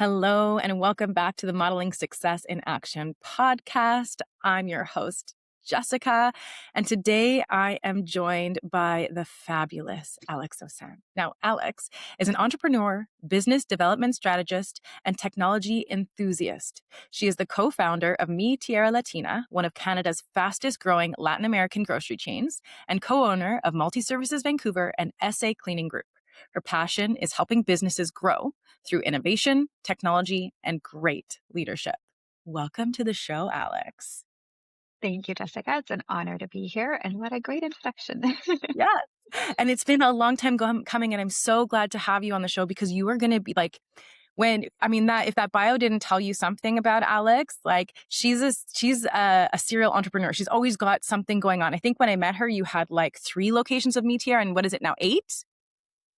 Hello, and welcome back to the Modeling Success in Action podcast. I'm your host, Jessica, and today I am joined by the fabulous Alex Osan. Now, Alex is an entrepreneur, business development strategist, and technology enthusiast. She is the co-founder of Mi Tierra Latina, one of Canada's fastest growing Latin American grocery chains, and co-owner of Multiservices Vancouver and SA Cleaning Group. Her passion is helping businesses grow through innovation, technology, and great leadership. Welcome to the show, Alex. Thank you, Jessica. It's an honor to be here. And what a great introduction. Yeah. And it's been a long time coming, and I'm so glad to have you on the show because you are going to be like, if that bio didn't tell you something about Alex, like she's a serial entrepreneur. She's always got something going on. I think when I met her, you had like 3 locations of Mi Tierra, and what is it now, 8?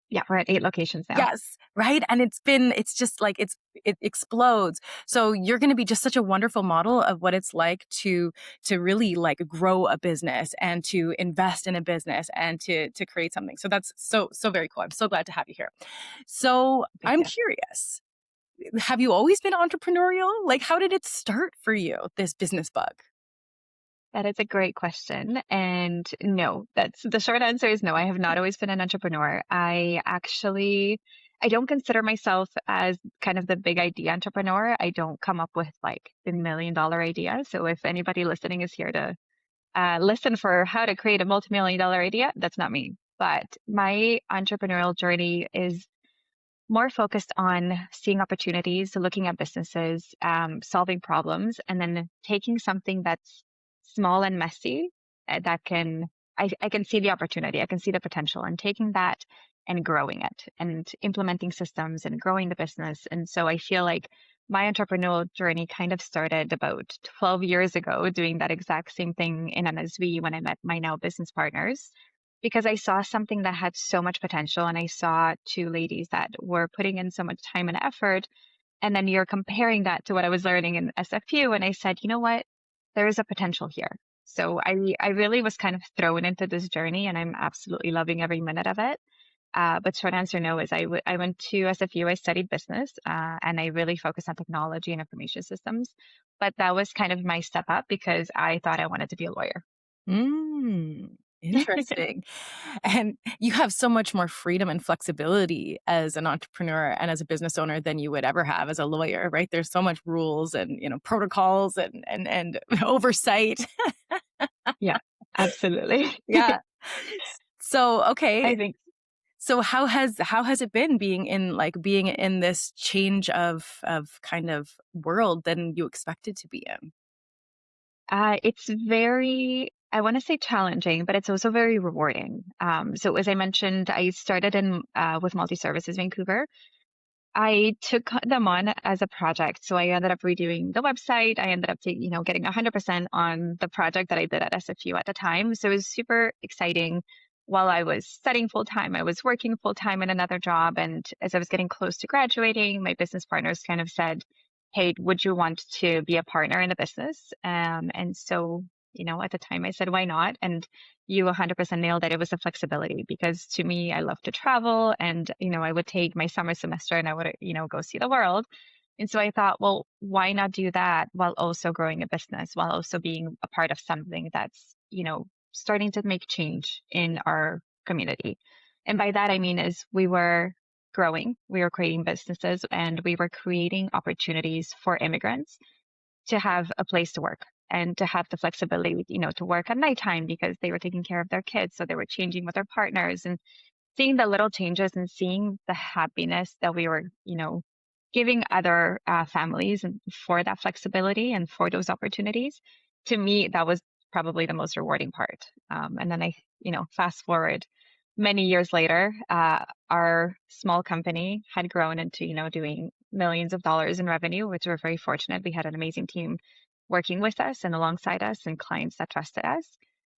Yeah, we're at 8 locations now. Yes. Right. And it's just like, it explodes. So you're going to be just such a wonderful model of what it's like to really like grow a business and to invest in a business and to create something. So that's so very cool. I'm so glad to have you here. So I'm curious, have you always been entrepreneurial? Like, how did it start for you, this business bug? That is a great question. And no, that's the short answer is no. I have not always been an entrepreneur. I don't consider myself as kind of the big idea entrepreneur. I don't come up with like the $1 million idea. So if anybody listening is here to listen for how to create a multi-million-dollar idea, that's not me. But my entrepreneurial journey is more focused on seeing opportunities, looking at businesses, solving problems, and then taking something that's small and messy I can see the opportunity, I can see the potential, and taking that and growing it and implementing systems and growing the business. And so I feel like my entrepreneurial journey kind of started about 12 years ago, doing that exact same thing in NSV when I met my now business partners because I saw something that had so much potential and I saw 2 ladies that were putting in so much time and effort. And then you're comparing that to what I was learning in SFU. And I said, you know what? There is a potential here. So I really was kind of thrown into this journey and I'm absolutely loving every minute of it. But short answer, no, is I went to SFU, I studied business, and I really focused on technology and information systems. But that was kind of my step up because I thought I wanted to be a lawyer. Interesting. And you have so much more freedom and flexibility as an entrepreneur and as a business owner than you would ever have as a lawyer, right? There's so much rules and, protocols and oversight. Yeah, absolutely. Yeah. So, I okay. think So how has it been being in this change of kind of world than you expected to be in? it's very, I want to say challenging, but it's also very rewarding. So as I mentioned, I started in with Multiservices Vancouver. I took them on as a project. So I ended up redoing the website. I ended up getting 100% on the project that I did at SFU at the time. So it was super exciting. While I was studying full time, I was working full time in another job. And as I was getting close to graduating, my business partners kind of said, "Hey, would you want to be a partner in the business?" And so, at the time I said, "Why not?" And you 100% nailed it. It was the flexibility because to me, I love to travel and, I would take my summer semester and I would, go see the world. And so I thought, well, why not do that while also growing a business, while also being a part of something that's, starting to make change in our community. And by that, I mean, is we were growing, we were creating businesses and we were creating opportunities for immigrants to have a place to work and to have the flexibility, to work at nighttime because they were taking care of their kids. So they were changing with their partners and seeing the little changes and seeing the happiness that we were, giving other families and for that flexibility and for those opportunities. To me, that was probably the most rewarding part. And then fast forward many years later, our small company had grown into, doing millions of dollars in revenue, which we're very fortunate. We had an amazing team working with us and alongside us and clients that trusted us.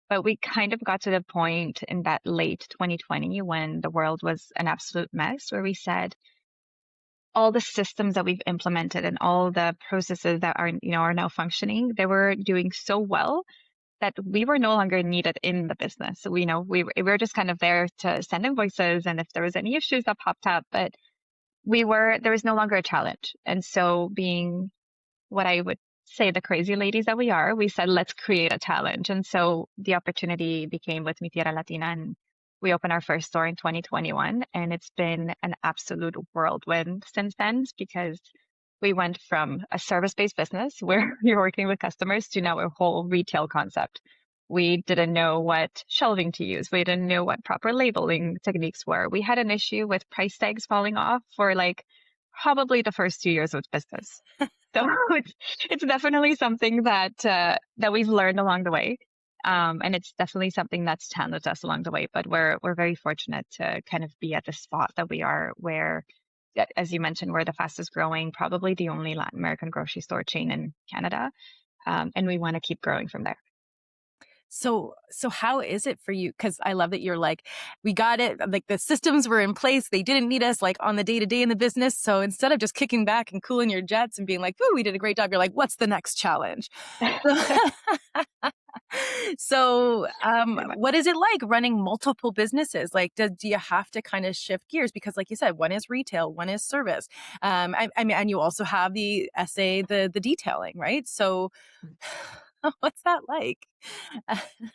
But we kind of got to the point in that late 2020 when the world was an absolute mess where we said, all the systems that we've implemented and all the processes that are now functioning, they were doing so well that we were no longer needed in the business. So we were just kind of there to send invoices and if there was any issues that popped up, but there was no longer a challenge. And so being what I would say the crazy ladies that we are, we said, let's create a challenge. And so the opportunity became with Mi Tierra Latina, and we opened our first store in 2021. And it's been an absolute whirlwind since then, because we went from a service-based business where you're working with customers to now a whole retail concept. We didn't know what shelving to use. We didn't know what proper labeling techniques were. We had an issue with price tags falling off for like probably the first 2 years of business. So it's definitely something that we've learned along the way. And it's definitely something that's challenged us along the way, but we're very fortunate to kind of be at the spot that we are, where, as you mentioned, we're the fastest growing, probably the only Latin American grocery store chain in Canada. And we want to keep growing from there. So how is it for you? Because I love that you're like, we got it. Like the systems were in place. They didn't need us like on the day to day in the business. So instead of just kicking back and cooling your jets and being like, "Oh, we did a great job," you're like, "What's the next challenge?" So, Pretty much. what is it like running multiple businesses? Like, do you have to kind of shift gears? Because, like you said, one is retail, one is service. I mean, and you also have the SA, the detailing, right? So, what's that like?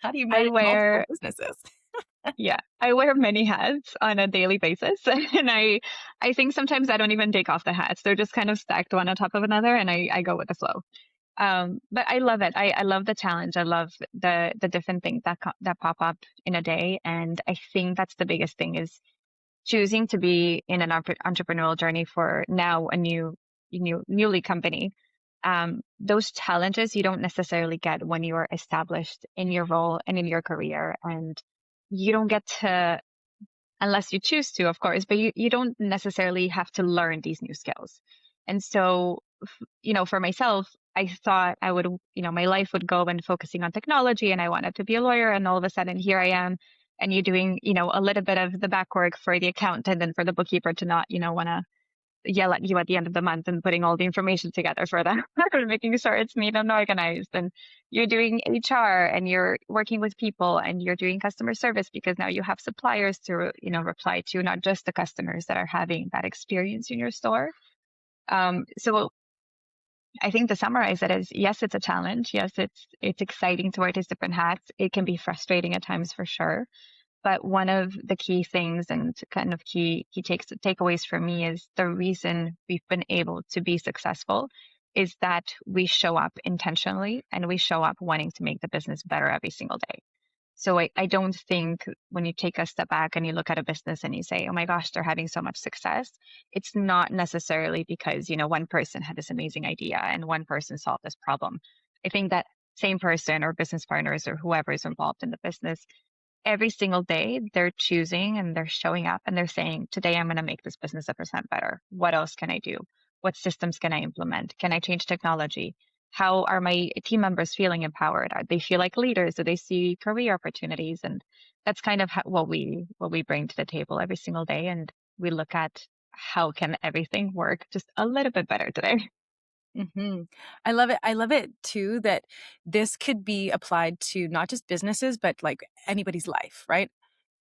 How do you I manage multiple wear businesses? Yeah, I wear many hats on a daily basis. And I think sometimes I don't even take off the hats. They're just kind of stacked one on top of another, and I go with the flow. But I love it. I love the challenge. I love the different things that pop up in a day. And I think that's the biggest thing, is choosing to be in an entrepreneurial journey for now a newly company. Those challenges you don't necessarily get when you are established in your role and in your career, and you don't get to, unless you choose to, of course, but you don't necessarily have to learn these new skills. And so, for myself, I thought I would, my life would go and focusing on technology, and I wanted to be a lawyer. And all of a sudden here I am, and you're doing, a little bit of the back work for the accountant and for the bookkeeper to not, want to yell at you at the end of the month and putting all the information together for them, making sure it's neat and organized. And you're doing HR, and you're working with people, and you're doing customer service, because now you have suppliers to, reply to, not just the customers that are having that experience in your store. So I think to summarize it is, yes, it's a challenge. Yes, it's exciting to wear these different hats. It can be frustrating at times, for sure. But one of the key things and kind of key takeaways for me is the reason we've been able to be successful is that we show up intentionally, and we show up wanting to make the business better every single day. So I don't think when you take a step back and you look at a business and you say, oh my gosh, they're having so much success, it's not necessarily because, one person had this amazing idea and one person solved this problem. I think that same person or business partners or whoever is involved in the business, every single day they're choosing and they're showing up and they're saying, today I'm going to make this business 1% better. What else can I do? What systems can I implement? Can I change technology? How are my team members feeling empowered? Are they feel like leaders? Do they see career opportunities? And that's kind of what we bring to the table every single day. And we look at how can everything work just a little bit better today. Mm-hmm. I love it. I love it too, that this could be applied to not just businesses, but like anybody's life, right?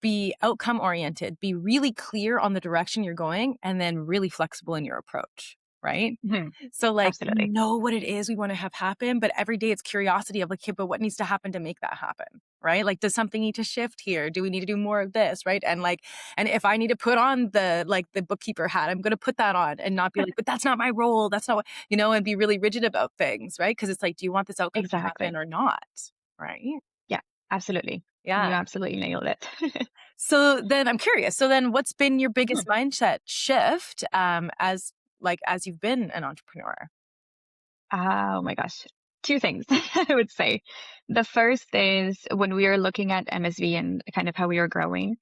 Be outcome oriented, be really clear on the direction you're going, and then really flexible in your approach, right? Mhm. So like, we Absolutely. know what it is we want to have happen, but every day it's curiosity of like, okay, but what needs to happen to make that happen, right? Like, does something need to shift here? Do we need to do more of this, right? And like, and if I need to put on the bookkeeper hat, I'm going to put that on and not be like, but that's not my role. That's not what, and be really rigid about things, right? Because it's like, do you want this outcome to happen Exactly. or not, right? Yeah, absolutely. Yeah. You absolutely nailed it. So then I'm curious. So then what's been your Hmm. biggest mindset shift as you've been an entrepreneur? Oh my gosh. Two things I would say. The first is when we are looking at MSV and kind of how we are growing,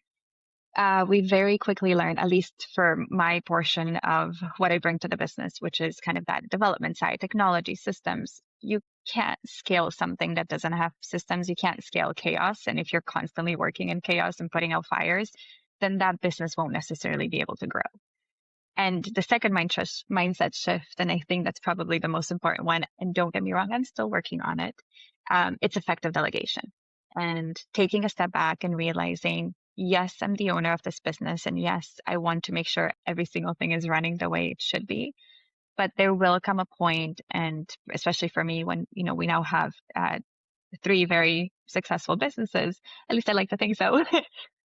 we very quickly learned, at least for my portion of what I bring to the business, which is kind of that development side, technology, systems. You can't scale something that doesn't have systems. You can't scale chaos. And if you're constantly working in chaos and putting out fires, then that business won't necessarily be able to grow. And the second mindset shift, and I think that's probably the most important one, and don't get me wrong, I'm still working on it. It's effective delegation and taking a step back and realizing yes, I'm the owner of this business, and yes, I want to make sure every single thing is running the way it should be. But there will come a point, and especially for me, when, we now have three very successful businesses, at least I like to think so.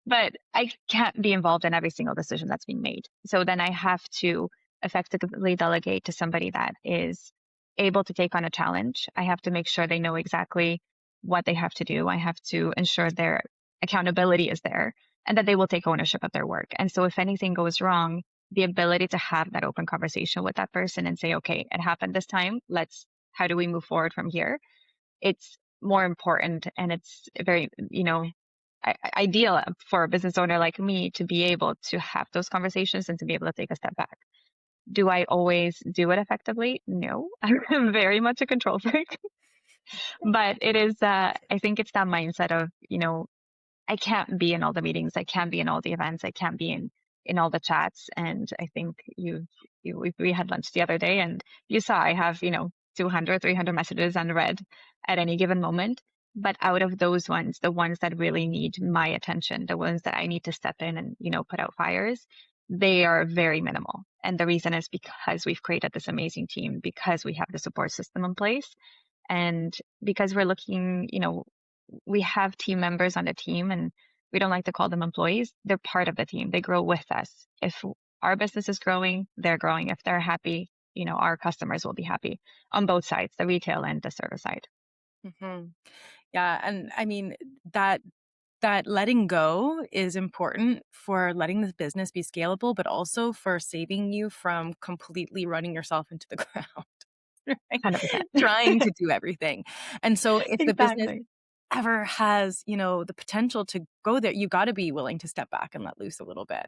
But I can't be involved in every single decision that's being made. So then I have to effectively delegate to somebody that is able to take on a challenge. I have to make sure they know exactly what they have to do. I have to ensure their accountability is there and that they will take ownership of their work. And so if anything goes wrong, the ability to have that open conversation with that person and say, okay, it happened this time. How do we move forward from here? It's more important, and it's very, ideal for a business owner like me to be able to have those conversations and to be able to take a step back. Do I always do it effectively? No, I'm very much a control freak, but it is, I think it's that mindset of, I can't be in all the meetings. I can't be in all the events. I can't be in all the chats. And I think we had lunch the other day, and you saw I have, 200, 300 messages unread at any given moment. But out of those ones, the ones that really need my attention, the ones that I need to step in and, put out fires, they are very minimal. And the reason is because we've created this amazing team, because we have the support system in place, and because we're looking, we have team members on the team, and we don't like to call them employees. They're part of the team. They grow with us. If our business is growing, they're growing. If they're happy, our customers will be happy on both sides, the retail and the service side. Mm-hmm. Yeah. And I mean, that letting go is important for letting the business be scalable, but also for saving you from completely running yourself into the ground. Right? 100%. Trying to do everything. And so if the business Exactly. ever has, the potential to go there, you got to be willing to step back and let loose a little bit,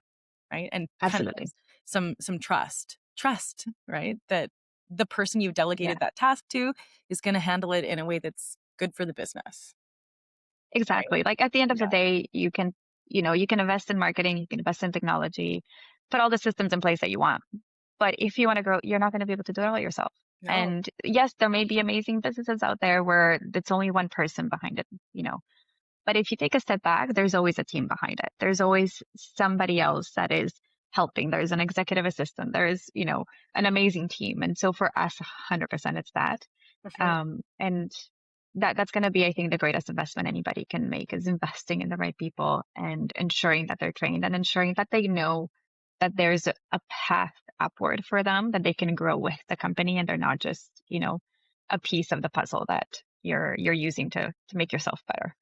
right? And kind of Absolutely. some trust, right? That the person you've delegated Yeah, that task to is going to handle it in a way that's good for the business, right? exactly. Like at the end of the Yeah. day, you can invest in marketing, you can invest in technology, put all the systems in place that you want. But if you want to grow, you're not going to be able to do it all yourself. No. And yes, there may be amazing businesses out there where it's only one person behind it, But if you take a step back, there's always a team behind it. There's always somebody else that is helping. There's an executive assistant. There's, an amazing team. And so for us, 100% it's that. Mhm. And that's going to be, I think, the greatest investment anybody can make is investing in the right people and ensuring that they're trained and ensuring that they know that there's a path upward for them, that they can grow with the company and they're not just, a piece of the puzzle that you're using to make yourself better.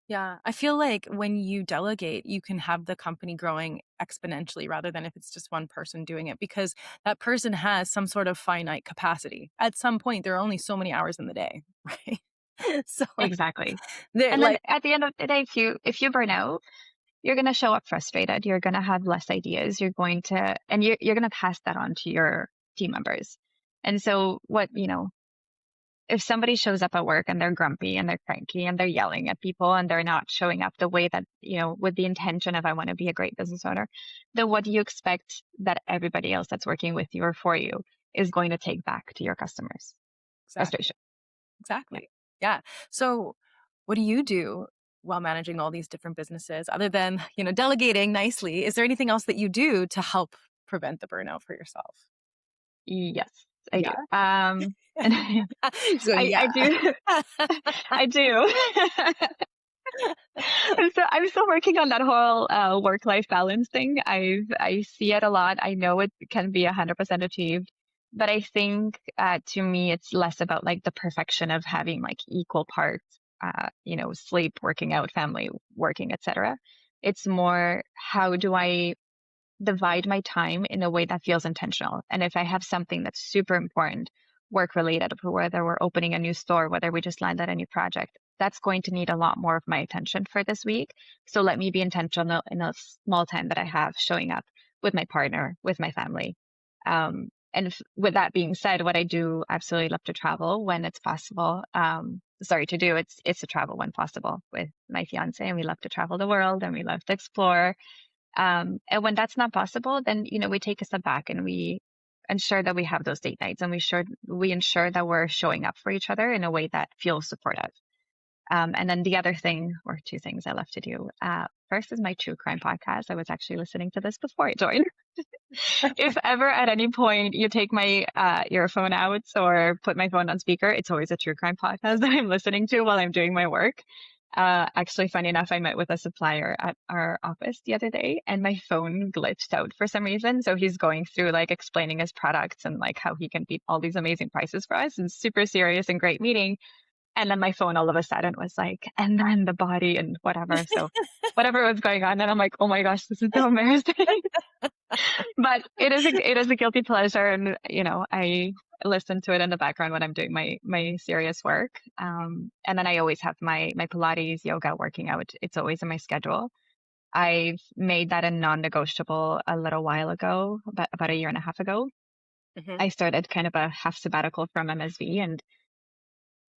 Yeah. I feel like when you delegate, you can have the company growing exponentially rather than if it's just one person doing it, because that person has some sort of finite capacity. At some point, there are only so many hours in the day, right? So like Exactly. they're And then like, at the end of the day, if you burn out, you're going to show up frustrated. You're going to have less ideas. You're going to pass that on to your team members. And so if somebody shows up at work and they're grumpy and they're cranky and they're yelling at people and they're not showing up the way that, with the intention of, I want to be a great business owner, then what do you expect that everybody else that's working with you or for you is going to take back to your customers? exactly. Frustration. Yeah. Exactly. Yeah. So what do you do while managing all these different businesses other than, delegating nicely? Is there anything else that you do to help prevent the burnout for yourself? Yes, I do. Yeah. And So I yeah. do. I do. I'm still working on that whole work-life balance thing. I see it a lot. I know it can be 100% achieved, but I think to me it's less about like the perfection of having like equal parts, sleep, working out, family, working, etc. It's more, how do I divide my time in a way that feels intentional? And if I have something that's super important, work related, whether we're opening a new store, whether we just landed a new project, that's going to need a lot more of my attention for this week. So let me be intentional in a small time that I have showing up with my partner, with my family. With that being said, what I do absolutely love to travel when it's possible. It's to travel when possible with my fiance, and we love to travel the world and we love to explore. And when that's not possible, then, we take a step back and we ensure that we have those date nights, and we ensure that we're showing up for each other in a way that feels supportive. And then the other thing, or two things I love to do. First is my true crime podcast. I was actually listening to this before I joined. If ever at any point you take my earphone out or put my phone on speaker, it's always a true crime podcast that I'm listening to while I'm doing my work. Actually, funny enough, I met with a supplier at our office the other day and my phone glitched out for some reason. So he's going through like explaining his products and like how he can beat all these amazing prices for us, and super serious and great meeting. And then my phone all of a sudden was like, and then the body and whatever. So whatever was going on. And I'm like, oh my gosh, this is so embarrassing. But it is a guilty pleasure. And, I listen to it in the background when I'm doing my serious work. And then I always have my Pilates, yoga, working out. It's always in my schedule. I've made that a non-negotiable a little while ago, about a year and a half ago. Mhm. I started kind of a half sabbatical from MSV, and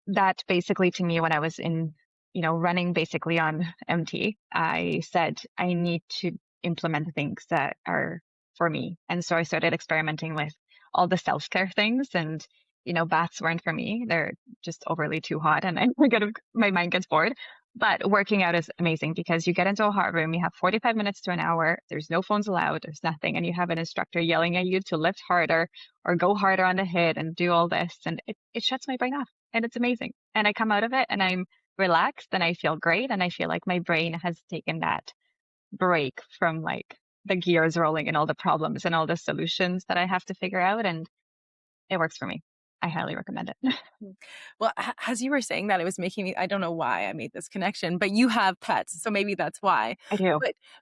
that basically to me, when I was in, running basically on empty, I said, I need to implement things that are for me. And so I started experimenting with all the self-care things, and, baths weren't for me. They're just overly too hot and my mind gets bored. But working out is amazing because you get into a hot room, you have 45 minutes to an hour, there's no phones allowed, there's nothing. And you have an instructor yelling at you to lift harder or go harder on the hit and do all this. And it shuts my brain off, and it's amazing. And I come out of it and I'm relaxed and I feel great. And I feel like my brain has taken that break from like the gears rolling and all the problems and all the solutions that I have to figure out. And it works for me. I highly recommend it. Well, as you were saying that, it was making me, I don't know why I made this connection, but you have pets, so maybe that's why. I do.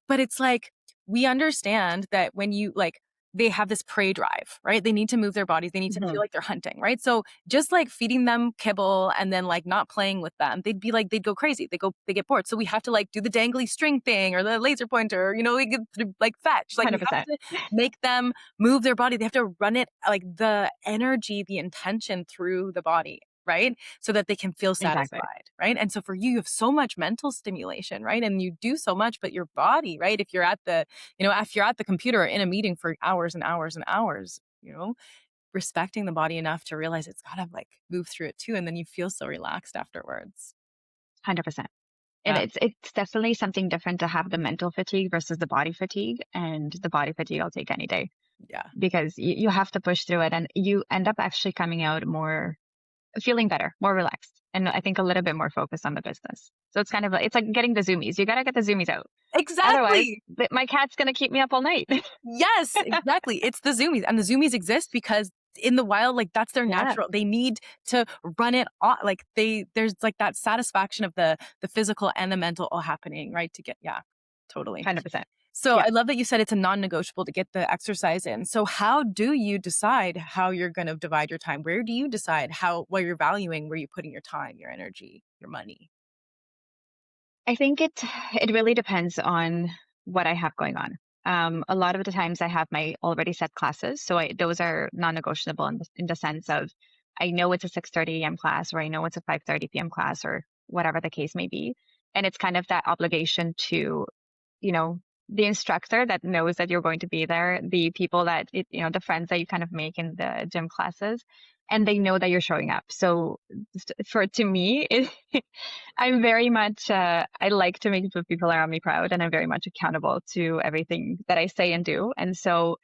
But it's like, we understand that when you like, they have this prey drive, right? They need to move their bodies. They need to feel Mhm. like they're hunting, right? So just like feeding them kibble and then like not playing with them, they'd go crazy. They get bored. So we have to like do the dangly string thing or the laser pointer, we get to, like fetch. Like we have 100%. to make them move their body. They have to run it like the energy, the intention through the body, right? So that they can feel Exactly. satisfied, right? And so for you, you have so much mental stimulation, right? And you do so much, but your body, right? If you're at the computer or in a meeting for hours and hours and hours, respecting the body enough to realize it's got to like move through it too. And then you feel so relaxed afterwards. 100%. And Yeah. it's definitely something different to have the mental fatigue versus the body fatigue. And the body fatigue I'll take any day Yeah. because you have to push through it and you end up actually coming out more feeling better, more relaxed, and I think a little bit more focused on the business. So it's kind of like, it's like getting the zoomies. You got to get the zoomies out. Otherwise, Exactly. my cat's going to keep me up all night. Yes, exactly. It's the zoomies. And the zoomies exist because in the wild, like that's their Yeah, natural. They need to run it off. Like there's like that satisfaction of the physical and the mental all happening, right? Yeah, totally. 100%. So Yeah. I love that you said it's a non-negotiable to get the exercise in. So how do you decide how you're going to divide your time? Where do you decide what you're valuing, where you're putting your time, your energy, your money? I think it really depends on what I have going on. A lot of the times I have my already set classes, so those are non-negotiable in the sense of I know it's a 6:30 a.m. class, or I know it's a 5:30 p.m. class, or whatever the case may be, and it's kind of that obligation to, you know, the instructor that knows that you're going to be there, the people the friends that you kind of make in the gym classes, and they know that you're showing up. So to me, I'm very much, I like to make the people around me proud, and I'm very much accountable to everything that I say and do. And so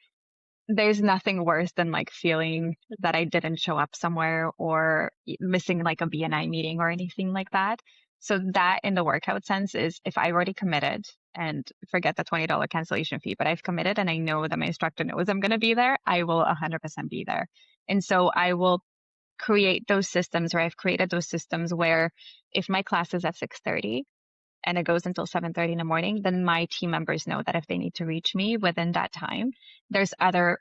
there's nothing worse than like feeling that I didn't show up somewhere or missing like a BNI meeting or anything like that. So that in the workout sense is if I already committed, and forget the $20 cancellation fee, but I've committed and I know that my instructor knows I'm going to be there, I will 100% be there. And so I will create those systems, or I've created those systems where if my class is at 6:30 and it goes until 7:30 in the morning, then my team members know that if they need to reach me within that time, there's other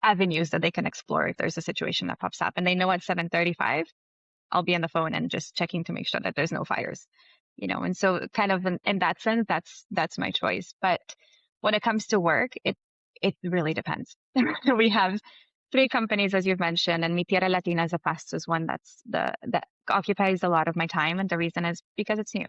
avenues that they can explore if there's a situation that pops up. And they know at 7:35, I'll be on the phone and just checking to make sure that there's no fires, and so kind of in that sense, that's my choice. But when it comes to work, it really depends. We have three companies, as you've mentioned, and Mi Tierra Latina is the fastest one that occupies a lot of my time. And the reason is because it's new.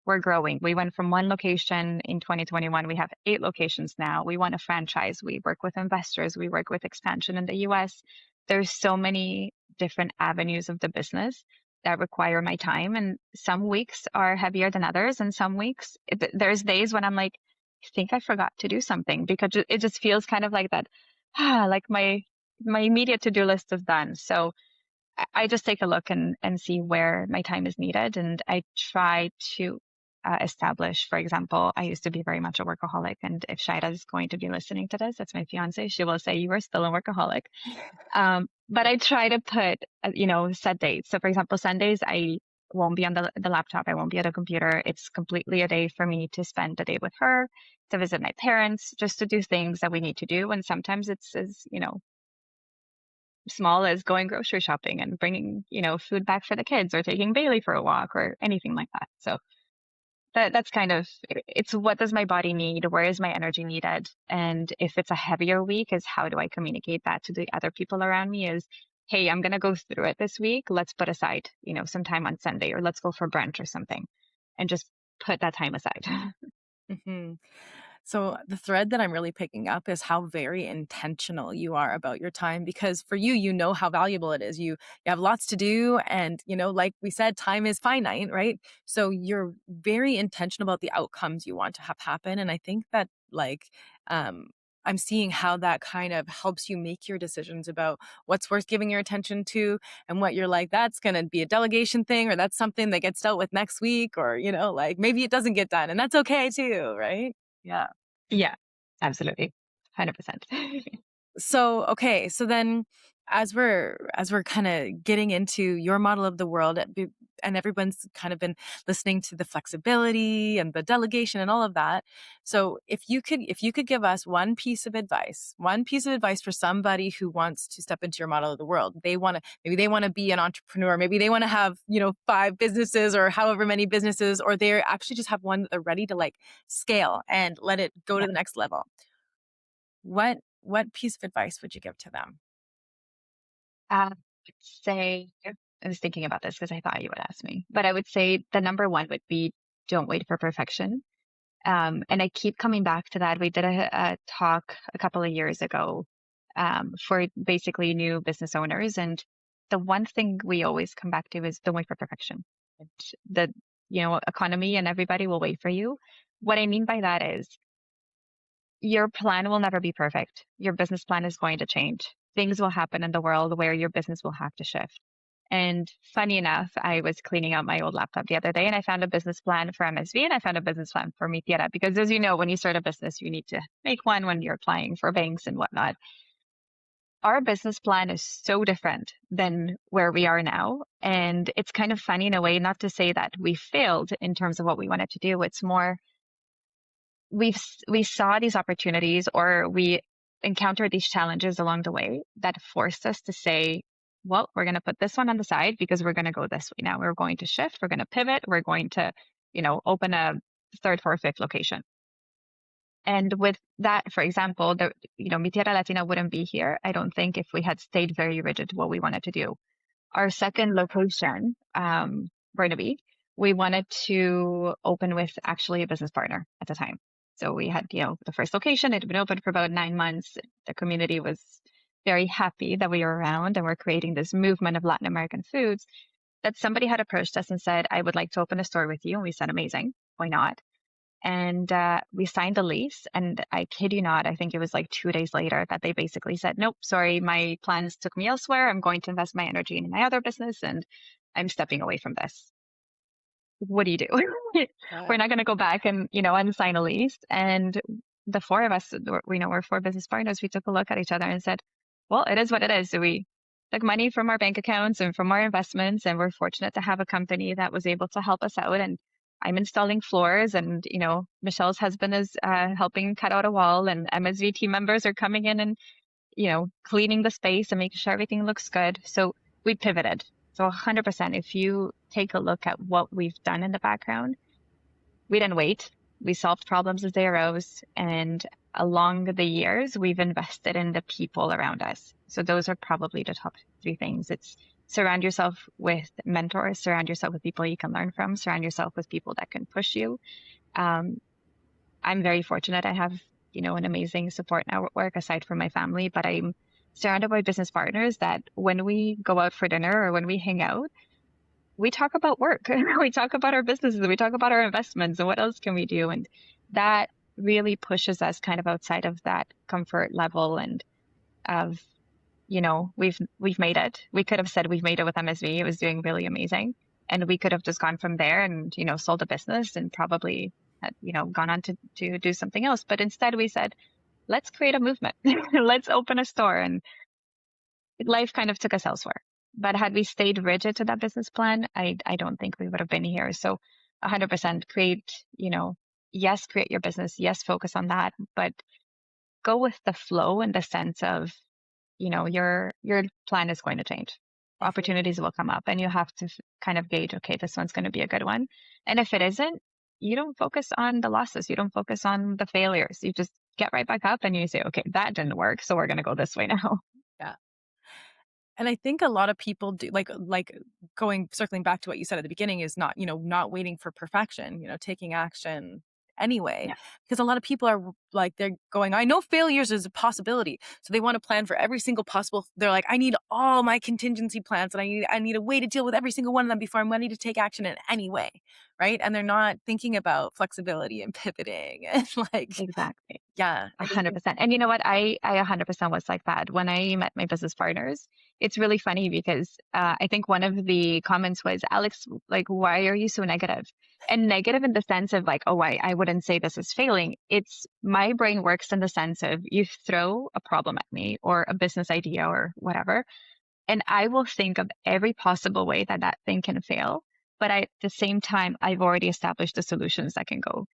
We're growing. We went from one location in 2021. We have 8 locations now. We want a franchise. We work with investors. We work with expansion in the US. There's so many different avenues of the business that require my time. And some weeks are heavier than others. And some weeks there's days when I'm like, I think I forgot to do something, because it just feels kind of like that. Like my immediate to-do list is done. So I just take a look and see where my time is needed. And I try to establish, for example, I used to be very much a workaholic. And if Shaida is going to be listening to this, that's my fiance, she will say, you are still a workaholic. But I try to put, set dates. So for example, Sundays, I won't be on the laptop. I won't be at a computer. It's completely a day for me to spend the day with her, to visit my parents, just to do things that we need to do. And sometimes it's as, small as going grocery shopping and bringing, food back for the kids, or taking Bailey for a walk, or anything like that. So that's kind of, it's what does my body need? Where is my energy needed? And if it's a heavier week, is how do I communicate that to the other people around me is, hey, I'm going to go through it this week. Let's put aside, some time on Sunday, or let's go for brunch or something, and just put that time aside. Mm-hmm. So the thread that I'm really picking up is how very intentional you are about your time, because for you, you know how valuable it is. You have lots to do, and like we said, time is finite, right? So you're very intentional about the outcomes you want to have happen. And I think that I'm seeing how that kind of helps you make your decisions about what's worth giving your attention to, and what you're like, that's going to be a delegation thing, or that's something that gets dealt with next week, or, maybe it doesn't get done, and that's okay too, right? Yeah. Yeah, absolutely. 100%. So, okay. So then as we're kind of getting into your model of the world, and everyone's kind of been listening to the flexibility and the delegation and all of that. So if you could give us one piece of advice for somebody who wants to step into your model of the world, maybe they want to be an entrepreneur, maybe they want to have, 5 businesses or however many businesses, or they actually just have one that they're ready to like scale and let it go to the next level. What piece of advice would you give to them? I would say, I was thinking about this because I thought you would ask me, but I would say the number one would be, don't wait for perfection. And I keep coming back to that. We did a talk a couple of years ago for basically new business owners. And the one thing we always come back to is, don't wait for perfection. And the, economy and everybody will wait for you. What I mean by that is, your plan will never be perfect. Your business plan is going to change. Things will happen in the world where your business will have to shift. And funny enough, I was cleaning out my old laptop the other day, and I found a business plan for MSV, and I found a business plan for Mi Tierra, because as you know, when you start a business, you need to make one when you're applying for banks and whatnot. Our business plan is so different than where we are now. And it's kind of funny in a way, not to say that we failed in terms of what we wanted to do. It's more, we saw these opportunities, or we encountered these challenges along the way that forced us to say, well, we're going to put this one on the side because we're going to go this way now. We're going to shift. We're going to pivot. We're going to, open a third, fourth, fifth location. And with that, for example, Mi Tierra Latina wouldn't be here, I don't think, if we had stayed very rigid to what we wanted to do. Our second location, Burnaby, we wanted to open with actually a business partner at the time. So we had, the first location, it had been open for about 9 months. The community was very happy that we were around, and we're creating this movement of Latin American foods, that somebody had approached us and said, I would like to open a store with you. And we said, amazing. Why not? And we signed the lease. And I kid you not, I think it was like 2 days later that they basically said, nope, sorry, my plans took me elsewhere. I'm going to invest my energy in my other business, and I'm stepping away from this. What do you do? We're not going to go back and, and sign a lease. And the four of us, we're 4 business partners. We took a look at each other and said, well, it is what it is. So we took money from our bank accounts and from our investments, and we're fortunate to have a company that was able to help us out. And I'm installing floors, and, Michelle's husband is helping cut out a wall, and MSV team members are coming in and, cleaning the space and making sure everything looks good. So we pivoted. So 100%, if you take a look at what we've done in the background, we didn't wait. We solved problems as they arose. And along the years, we've invested in the people around us. So those are probably the top 3 things. It's surround yourself with mentors, surround yourself with people you can learn from, surround yourself with people that can push you. I'm very fortunate. I have, an amazing support network aside from my family, but I'm surrounded by business partners that when we go out for dinner or when we hang out, we talk about work, we talk about our businesses, we talk about our investments, and what else can we do? And that really pushes us kind of outside of that comfort level and of, we've made it. We could have said we've made it with MSV. It was doing really amazing. And we could have just gone from there and, sold a business and probably, gone on to do something else. But instead we said, let's create a movement. Let's open a store. And life kind of took us elsewhere. But had we stayed rigid to that business plan, I don't think we would have been here. So 100% create, yes, create your business. Yes, focus on that, but go with the flow in the sense of, your plan is going to change. Opportunities will come up and you have to kind of gauge, okay, this one's going to be a good one. And if it isn't, you don't focus on the losses. You don't focus on the failures. You just get right back up and you say, okay, that didn't work. So we're going to go this way now. Yeah. And I think a lot of people do circling back to what you said at the beginning is not waiting for perfection, taking action anyway. Yeah. Because a lot of people are like, they're going, I know failures is a possibility. So they want to plan for every single possible, they're like, I need all my contingency plans and I need a way to deal with every single one of them before I'm ready to take action in any way. Right. And they're not thinking about flexibility and pivoting and Exactly. yeah. 100%. And you know what? I 100% was like that when I met my business partners. It's really funny because I think one of the comments was, Alex, like, why are you so negative? And negative in the sense of like, oh, I wouldn't say this is failing. It's my brain works in the sense of you throw a problem at me or a business idea or whatever, and I will think of every possible way that that thing can fail. But at the same time, I've already established the solutions that can go.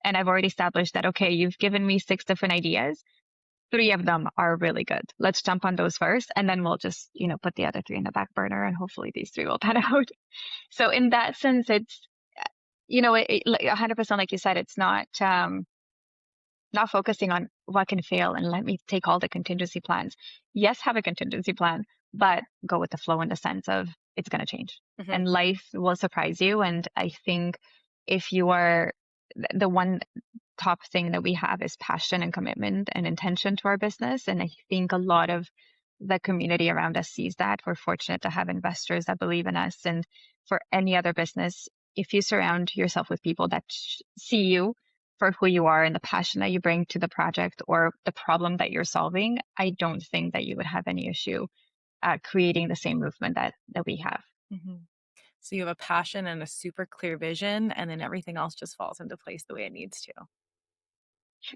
And I've already established that, okay, you've given me 6 different ideas. 3 of them are really good. Let's jump on those first. And then we'll just, put the other 3 in the back burner and hopefully these 3 will pan out. So in that sense, it's, 100% like you said, it's not focusing on what can fail and let me take all the contingency plans. Yes, have a contingency plan, but go with the flow in the sense of it's going to change and life will surprise you. And I think if you are the one top thing that we have is passion and commitment and intention to our business. And I think a lot of the community around us sees that. We're fortunate to have investors that believe in us. And for any other business, if you surround yourself with people that see you for who you are and the passion that you bring to the project or the problem that you're solving, I don't think that you would have any issue creating the same movement that we have. So you have a passion and a super clear vision, and then everything else just falls into place the way it needs to.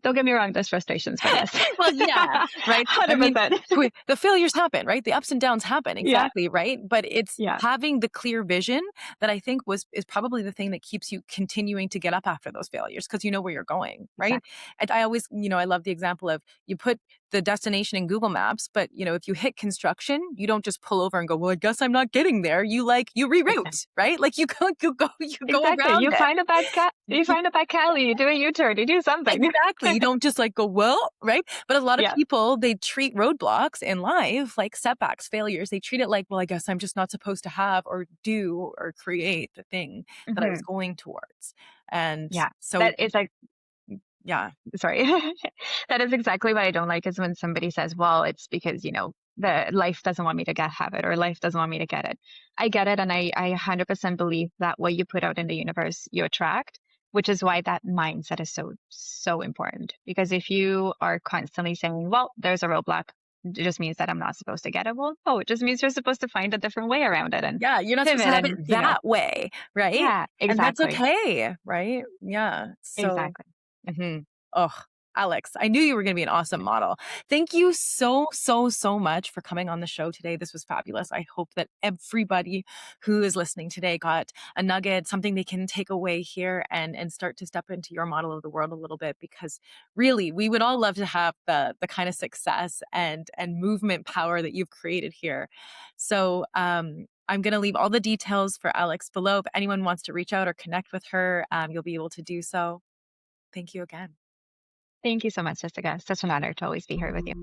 Don't get me wrong, there's frustrations, but yes. Well, yeah, right. 100%. I mean, the failures happen, right? The ups and downs happen, exactly, right? But it's having the clear vision that I think is probably the thing that keeps you continuing to get up after those failures because you know where you're going, right? Exactly. And I always, I love the example of you put the destination in Google Maps, but if you hit construction, you don't just pull over and go, well, I guess I'm not getting there. You reroute, right? Like you go around. You find a bad Cali, you do a U-turn, you do something. Exactly. You don't just go, well, right? But a lot of people, they treat roadblocks in life like setbacks, failures. They treat it like, well, I guess I'm just not supposed to have or do or create the thing that I was going towards. And so that is like, sorry. That is exactly what I don't like is when somebody says, well, it's because, the life doesn't want me to have it or life doesn't want me to get it. I get it. And I 100% believe that what you put out in the universe, you attract, which is why that mindset is so, so important. Because if you are constantly saying, well, there's a roadblock, it just means that I'm not supposed to get it. Well, no, it just means you're supposed to find a different way around it. And you're not supposed to have it that way, right? Yeah, exactly. And that's okay, right? Yeah. So, exactly. Oh, Alex, I knew you were going to be an awesome model. Thank you so, so, so much for coming on the show today. This was fabulous. I hope that everybody who is listening today got a nugget, something they can take away here and start to step into your model of the world a little bit, because really we would all love to have the kind of success and movement power that you've created here. So, I'm going to leave all the details for Alex below. If anyone wants to reach out or connect with her, you'll be able to do so. Thank you again. Thank you so much, Jessica. Such an honor to always be here with you.